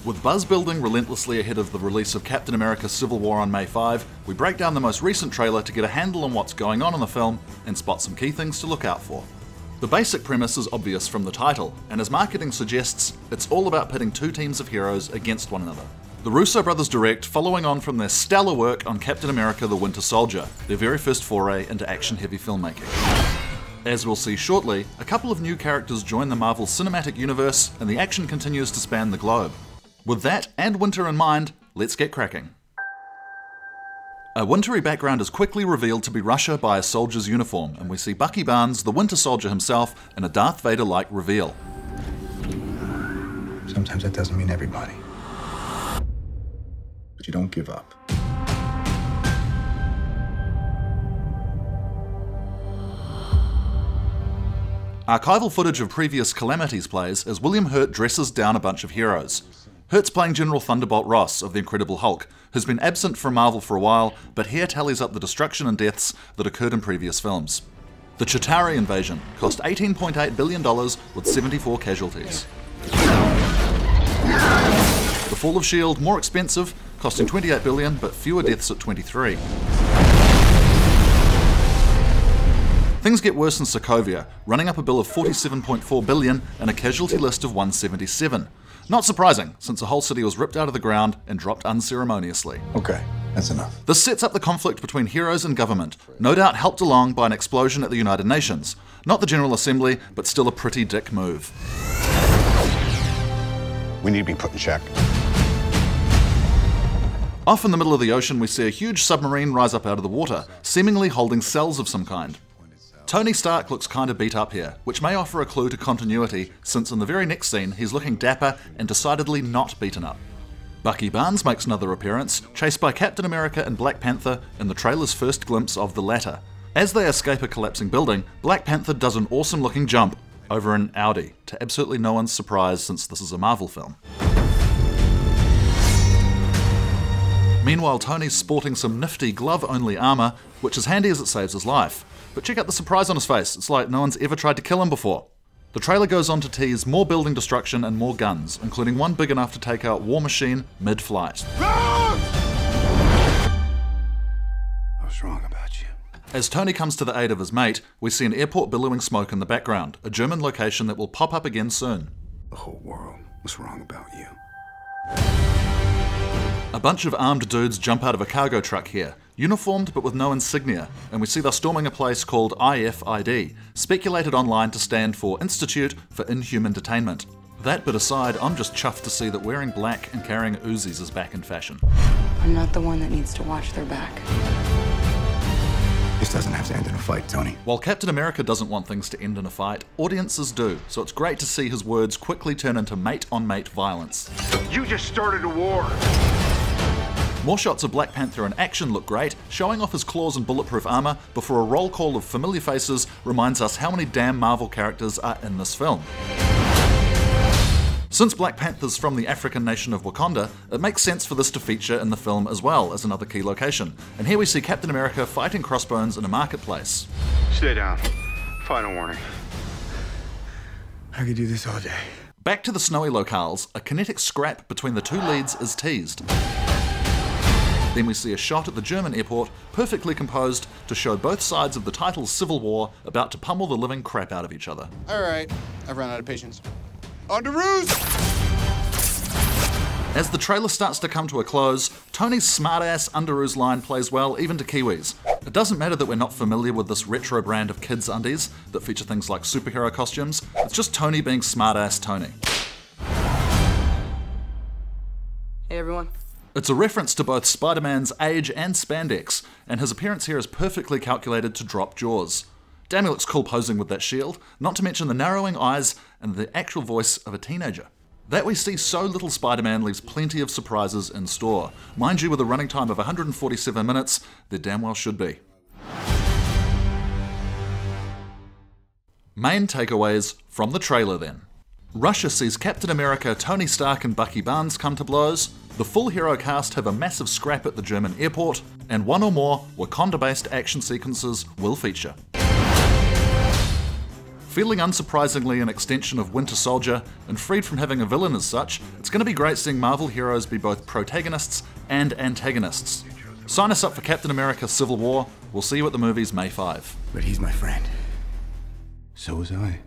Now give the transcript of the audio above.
With buzz building relentlessly ahead of the release of Captain America Civil War on May 5, we break down the most recent trailer to get a handle on what's going on in the film and spot some key things to look out for. The basic premise is obvious from the title, and as marketing suggests, it's all about pitting two teams of heroes against one another. The Russo brothers direct, following on from their stellar work on Captain America the Winter Soldier, their very first foray into action-heavy filmmaking. As we'll see shortly, a couple of new characters join the Marvel Cinematic Universe, and the action continues to span the globe. With that and winter in mind, let's get cracking. A wintry background is quickly revealed to be Russia by a soldier's uniform, and we see Bucky Barnes, the Winter Soldier himself, in a Darth Vader-like reveal. Sometimes that doesn't mean everybody. But you don't give up. Archival footage of previous Calamities plays as William Hurt dresses down a bunch of heroes. Hurt's playing General Thunderbolt Ross of the Incredible Hulk, who's been absent from Marvel for a while, but here tallies up the destruction and deaths that occurred in previous films. The Chitauri invasion cost $18.8 billion with 74 casualties. The Fall of S.H.I.E.L.D., more expensive, costing $28 billion, but fewer deaths at 23. Things get worse in Sokovia, running up a bill of $47.4 billion and a casualty list of 177. Not surprising, since the whole city was ripped out of the ground and dropped unceremoniously. Okay, that's enough. This sets up the conflict between heroes and government, no doubt helped along by an explosion at the United Nations. Not the General Assembly, but still a pretty dick move. We need to be put in check. Off in the middle of the ocean, we see a huge submarine rise up out of the water, seemingly holding cells of some kind. Tony Stark looks kinda beat up here, which may offer a clue to continuity, since in the very next scene he's looking dapper and decidedly not beaten up. Bucky Barnes makes another appearance, chased by Captain America and Black Panther in the trailer's first glimpse of the latter. As they escape a collapsing building, Black Panther does an awesome looking jump over an Audi, to absolutely no one's surprise since this is a Marvel film. Meanwhile, Tony's sporting some nifty glove-only armour, which is handy as it saves his life. But check out the surprise on his face, it's like no one's ever tried to kill him before. The trailer goes on to tease more building destruction and more guns, including one big enough to take out War Machine mid-flight. I was wrong about you. As Tony comes to the aid of his mate, we see an airport billowing smoke in the background, a German location that will pop up again soon. The whole world was wrong about you. A bunch of armed dudes jump out of a cargo truck here, uniformed but with no insignia, and we see they're storming a place called IFID, speculated online to stand for Institute for Inhuman Detainment. That bit aside, I'm just chuffed to see that wearing black and carrying Uzis is back in fashion. I'm not the one that needs to watch their back. This doesn't have to end in a fight, Tony. While Captain America doesn't want things to end in a fight, audiences do, so it's great to see his words quickly turn into mate-on-mate violence. You just started a war! More shots of Black Panther in action look great, showing off his claws and bulletproof armor before a roll call of familiar faces reminds us how many damn Marvel characters are in this film. Since Black Panther's from the African nation of Wakanda, it makes sense for this to feature in the film as well as another key location. And here we see Captain America fighting Crossbones in a marketplace. Stay down. Final warning. I could do this all day. Back to the snowy locales, a kinetic scrap between the two leads is teased. Then we see a shot at the German airport, perfectly composed to show both sides of the title's civil war about to pummel the living crap out of each other. All right, I've run out of patience. On to ruse! As the trailer starts to come to a close, Tony's smartass underoos line plays well even to Kiwis. It doesn't matter that we're not familiar with this retro brand of kids' undies that feature things like superhero costumes, it's just Tony being smartass Tony. Hey everyone. It's a reference to both Spider-Man's age and spandex, and his appearance here is perfectly calculated to drop jaws. Damn, he looks cool posing with that shield, not to mention the narrowing eyes and the actual voice of a teenager. That we see so little Spider-Man leaves plenty of surprises in store. Mind you, with a running time of 147 minutes, there damn well should be. Main takeaways from the trailer then. Russia sees Captain America, Tony Stark and Bucky Barnes come to blows, the full hero cast have a massive scrap at the German airport, and one or more Wakanda-based action sequences will feature. Feeling unsurprisingly an extension of Winter Soldier, and freed from having a villain as such, it's going to be great seeing Marvel heroes be both protagonists and antagonists. Sign us up for Captain America Civil War. We'll see you at the movies May 5. But he's my friend. So was I.